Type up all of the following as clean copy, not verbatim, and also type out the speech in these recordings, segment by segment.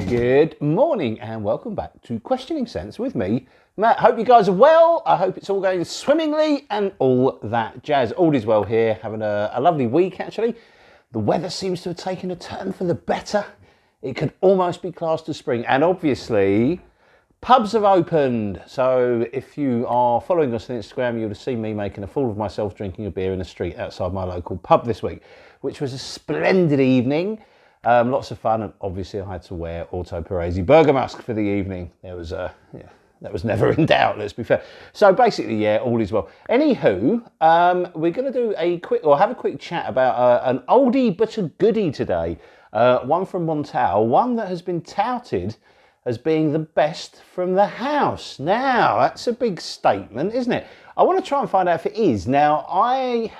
Good morning and welcome back to Questioning Sense with me, Matt. Hope you guys are well. I hope it's all going swimmingly and all that jazz. All is well here, having a lovely week actually. The weather seems to have taken a turn for the better. It could almost be classed as spring, and obviously pubs have opened. So if you are following us on Instagram, you'll have seen me making a fool of myself drinking a beer in the street outside my local pub this week, which was a splendid evening. Lots of fun, and obviously I had to wear Auto Paresi burger mask for the evening. That was never in doubt, let's be fair. So basically, yeah, all is well. Anywho, we're going to do have a quick chat about an oldie but a goodie today. One from Montale, one that has been touted as being the best from the house. Now, that's a big statement, isn't it? I want to try and find out if it is. Now, I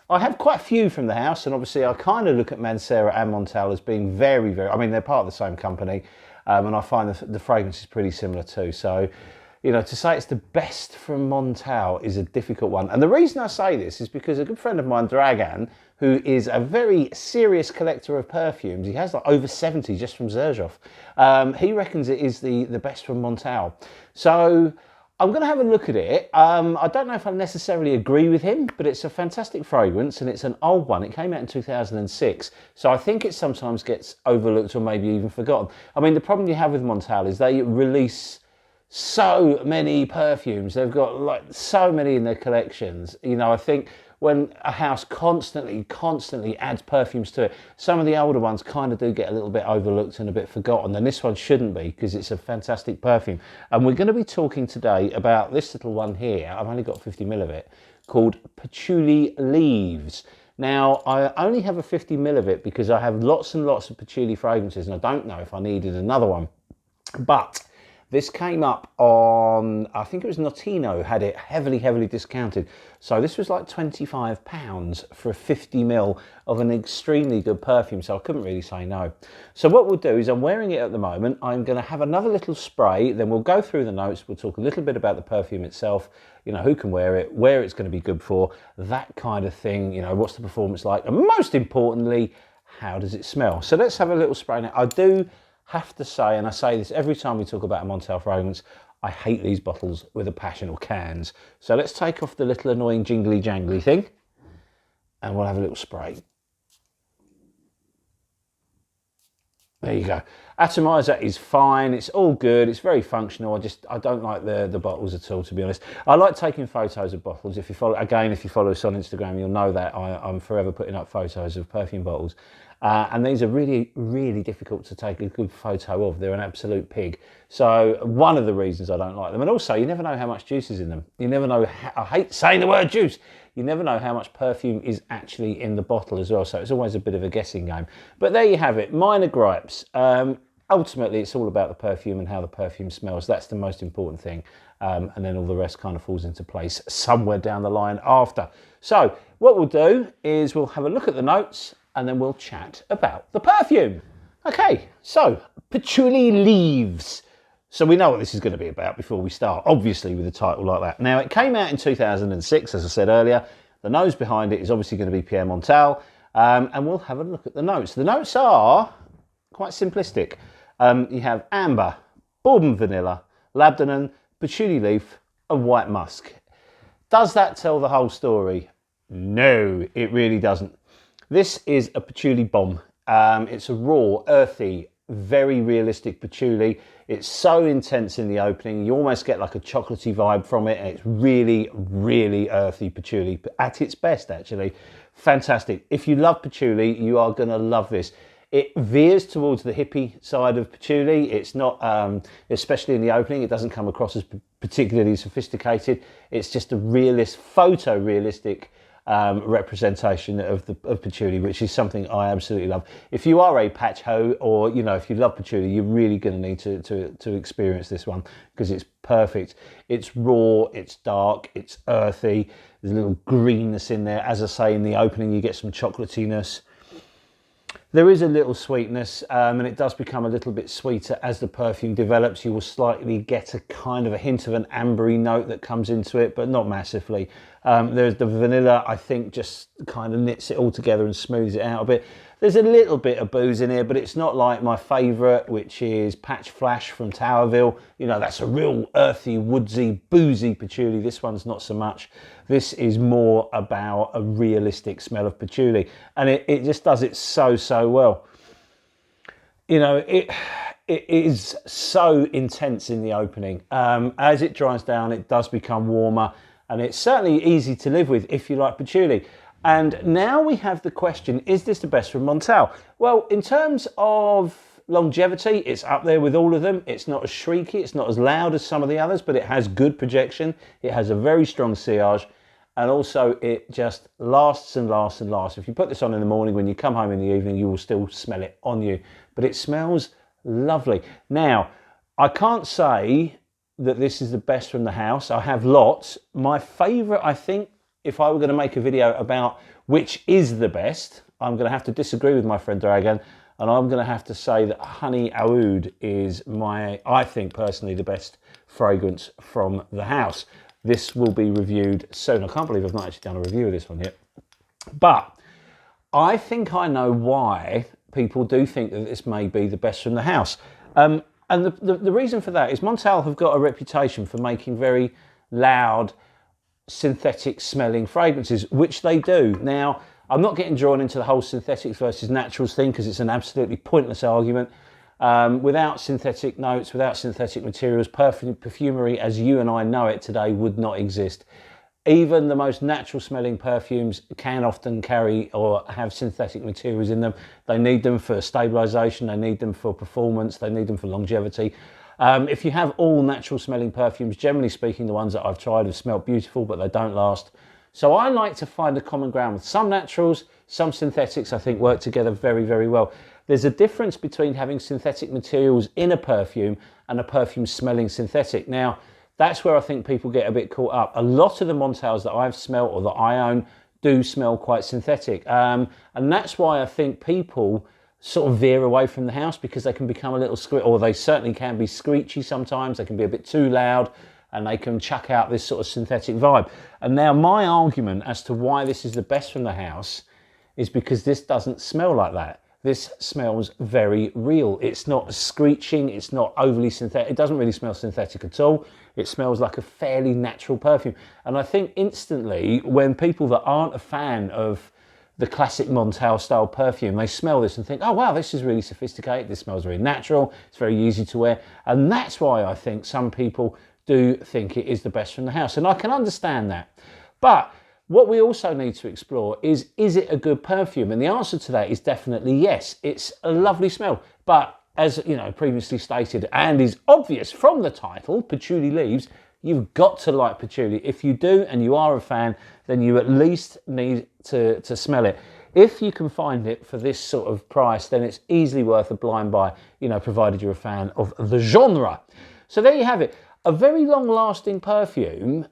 have quite a few from the house, and obviously I kind of look at Mancera and Montale as being very, very, I mean, they're part of the same company, and I find the fragrance is pretty similar too. So, you know, to say it's the best from Montale is a difficult one. And the reason I say this is because a good friend of mine, Dragan, who is a very serious collector of perfumes, he has like over 70 just from Xerjoff, he reckons it is the best from Montale. So I'm going to have a look at it. I don't know if I necessarily agree with him, but it's a fantastic fragrance and it's an old one. It came out in 2006, so I think it sometimes gets overlooked or maybe even forgotten. I mean, the problem you have with Montale is they release so many perfumes. They've got like so many in their collections. You know, I think when a house constantly adds perfumes to it, some of the older ones kind of do get a little bit overlooked and a bit forgotten, and this one shouldn't be because it's a fantastic perfume. And we're going to be talking today about this little one here. I've only got 50ml of it, called Patchouli Leaves. Now, I only have a 50ml of it because I have lots and lots of patchouli fragrances and I don't know if I needed another one. But this came up on, I think it was Notino, had it heavily discounted. So this was like £25 for a 50ml of an extremely good perfume, so I couldn't really say no. So what we'll do is, I'm wearing it at the moment, I'm going to have another little spray, then we'll go through the notes, we'll talk a little bit about the perfume itself, you know, who can wear it, where it's going to be good for, that kind of thing, you know, what's the performance like, and most importantly, how does it smell? So let's have a little spray now. I do have to say, and I say this every time we talk about a Montale fragrance, I hate these bottles with a passion, or cans. So let's take off the little annoying jingly jangly thing and we'll have a little spray. There you go. Atomizer is fine, it's all good, it's very functional. I don't like the bottles at all, to be honest. I like taking photos of bottles. If you follow us on Instagram, you'll know that I'm forever putting up photos of perfume bottles. And these are really difficult to take a good photo of. They're an absolute pig. So one of the reasons I don't like them. And also, you never know how much juice is in them. You never know, I hate saying the word juice. You never know how much perfume is actually in the bottle as well. So it's always a bit of a guessing game. But there you have it, minor gripes. Ultimately, it's all about the perfume and how the perfume smells. That's the most important thing. And then all the rest kind of falls into place somewhere down the line after. So what we'll do is we'll have a look at the notes and then we'll chat about the perfume. Okay, so Patchouli Leaves. So we know what this is going to be about before we start, obviously, with a title like that. Now, it came out in 2006, as I said earlier. The nose behind it is obviously going to be Pierre Montale, and we'll have a look at the notes. The notes are quite simplistic. You have amber, bourbon vanilla, labdanum, patchouli leaf, and white musk. Does that tell the whole story? No, it really doesn't. This is a patchouli bomb. It's a raw, earthy, very realistic patchouli. It's so intense in the opening, you almost get like a chocolatey vibe from it, and it's really earthy patchouli at its best, actually. Fantastic. If you love patchouli, you are going to love this. It veers towards the hippie side of patchouli. It's not, especially in the opening, it doesn't come across as particularly sophisticated. It's just a photorealistic representation of patchouli, which is something I absolutely love. If you are a patch ho, or you know, if you love patchouli, you're really going to need to experience this one because it's perfect. It's raw, it's dark, it's earthy. There's a little greenness in there. As I say, in the opening, you get some chocolatiness. There is a little sweetness, and it does become a little bit sweeter as the perfume develops. You will slightly get a kind of a hint of an ambery note that comes into it, but not massively. There's the vanilla, I think, just kind of knits it all together and smooths it out a bit. There's a little bit of booze in here, but it's not like my favourite, which is Patch Flash from Towerville. You know, that's a real earthy, woodsy, boozy patchouli. This one's not so much. This is more about a realistic smell of patchouli, and it just does it so well. You know, it is so intense in the opening. As it dries down, it does become warmer, and it's certainly easy to live with if you like patchouli. And now we have the question, is this the best from Montale? Well, in terms of longevity, it's up there with all of them. It's not as shrieky, it's not as loud as some of the others, but it has good projection. It has a very strong sillage, and also it just lasts and lasts and lasts. If you put this on in the morning, when you come home in the evening, you will still smell it on you. But it smells lovely. Now, I can't say that this is the best from the house. I have lots. My favourite, I think, if I were going to make a video about which is the best, I'm going to have to disagree with my friend Dragan, and I'm going to have to say that Honey Oud is I think personally, the best fragrance from the house. This will be reviewed soon. I can't believe I've not actually done a review of this one yet. But I think I know why people do think that this may be the best from the house. And the reason for that is Montale have got a reputation for making very loud, synthetic smelling fragrances, which they do. Now, I'm not getting drawn into the whole synthetics versus naturals thing because it's an absolutely pointless argument. Without synthetic notes, without synthetic materials, perfumery as you and I know it today would not exist. Even the most natural smelling perfumes can often carry or have synthetic materials in them. They need them for stabilization, they need them for performance, they need them for longevity. If you have all natural smelling perfumes, generally speaking, the ones that I've tried have smelled beautiful, but they don't last. So I like to find a common ground with some naturals, some synthetics I think work together very well. There's a difference between having synthetic materials in a perfume and a perfume smelling synthetic. Now, that's where I think people get a bit caught up. A lot of the Montales that I've smelled or that I own do smell quite synthetic. And that's why I think people sort of veer away from the house, because they can become a little or they certainly can be screechy sometimes. They can be a bit too loud, and they can chuck out this sort of synthetic vibe. And now my argument as to why this is the best from the house is because this doesn't smell like that. This smells very real. It's not screeching, it's not overly synthetic. It doesn't really smell synthetic at all. It smells like a fairly natural perfume. And I think instantly when people that aren't a fan of the classic Montale style perfume, they smell this and think, oh wow, this is really sophisticated. This smells very natural. It's very easy to wear. And that's why I think some people do think it is the best from the house. And I can understand that. But what we also need to explore is it a good perfume? And the answer to that is definitely yes. It's a lovely smell. But as you know, previously stated, and is obvious from the title, Patchouli Leaves, you've got to like patchouli. If you do and you are a fan, then you at least need to smell it. If you can find it for this sort of price, then it's easily worth a blind buy, you know, provided you're a fan of the genre. So there you have it. A very long-lasting perfume,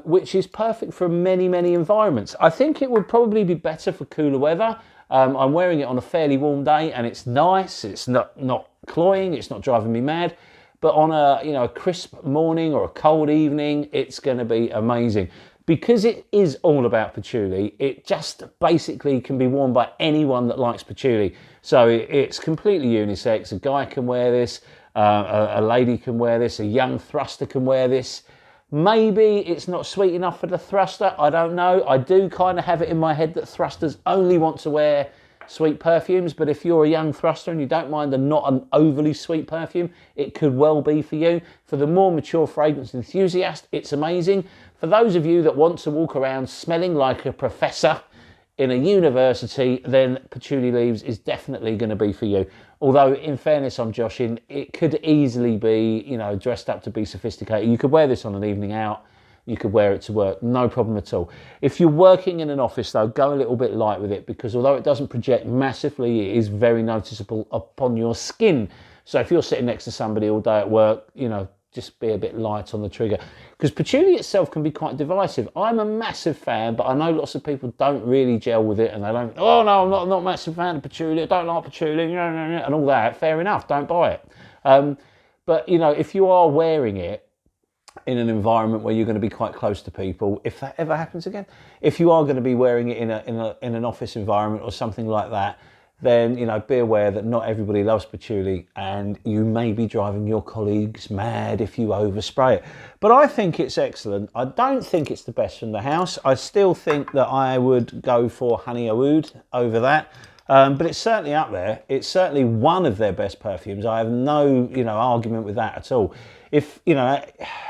which is perfect for many environments. I think it would probably be better for cooler weather. I'm wearing it on a fairly warm day, and it's nice. It's not cloying. It's not driving me mad. But on a crisp morning or a cold evening, it's going to be amazing. Because it is all about patchouli, it just basically can be worn by anyone that likes patchouli. So it's completely unisex. A guy can wear this. A lady can wear this, a young thruster can wear this. Maybe it's not sweet enough for the thruster, I don't know. I do kind of have it in my head that thrusters only want to wear sweet perfumes, but if you're a young thruster and you don't mind not an overly sweet perfume, it could well be for you. For the more mature fragrance enthusiast, it's amazing. For those of you that want to walk around smelling like a professor in a university, then Patchouli Leaves is definitely going to be for you. Although, in fairness, I'm joshing, it could easily be, you know, dressed up to be sophisticated. You could wear this on an evening out. You could wear it to work, no problem at all. If you're working in an office, though, go a little bit light with it, because although it doesn't project massively, it is very noticeable upon your skin. So if you're sitting next to somebody all day at work, you know, just be a bit light on the trigger, because patchouli itself can be quite divisive. I'm a massive fan, but I know lots of people don't really gel with it, and they don't, oh no, I'm not a massive fan of patchouli, I don't like patchouli, and all that. Fair enough, don't buy it. But you know, if you are wearing it in an environment where you're going to be quite close to people, if that ever happens again, if you are going to be wearing it in an office environment or something like that, then, you know, be aware that not everybody loves patchouli, and you may be driving your colleagues mad if you overspray it. But I think it's excellent. I don't think it's the best from the house. I still think that I would go for Honey Oud over that. But it's certainly up there. It's certainly one of their best perfumes. I have no, you know, argument with that at all. If, you know,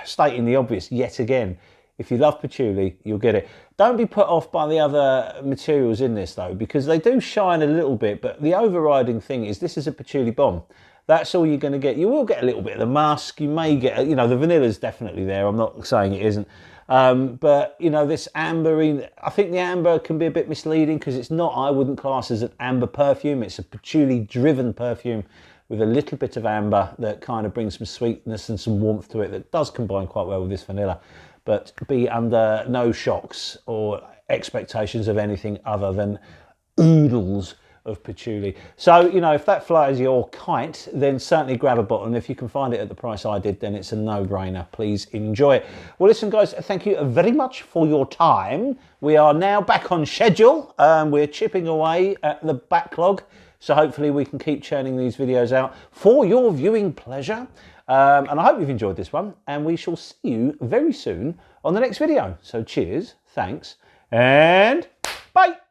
stating the obvious yet again, if you love patchouli, you'll get it. Don't be put off by the other materials in this though, because they do shine a little bit, but the overriding thing is this is a patchouli bomb. That's all you're going to get. You will get a little bit of the musk. You may get, you know, the vanilla's definitely there. I'm not saying it isn't. But, you know, this amber, I think the amber can be a bit misleading because it's not, I wouldn't class as an amber perfume. It's a patchouli-driven perfume with a little bit of amber that kind of brings some sweetness and some warmth to it that does combine quite well with this vanilla. But be under no shocks or expectations of anything other than oodles of patchouli. So, you know, if that flies your kite, then certainly grab a bottle, and if you can find it at the price I did, then it's a no-brainer. Please enjoy it. Well, listen guys, thank you very much for your time. We are now back on schedule. We're chipping away at the backlog, so hopefully we can keep churning these videos out for your viewing pleasure. And I hope you've enjoyed this one, and we shall see you very soon on the next video. So cheers, thanks, and bye.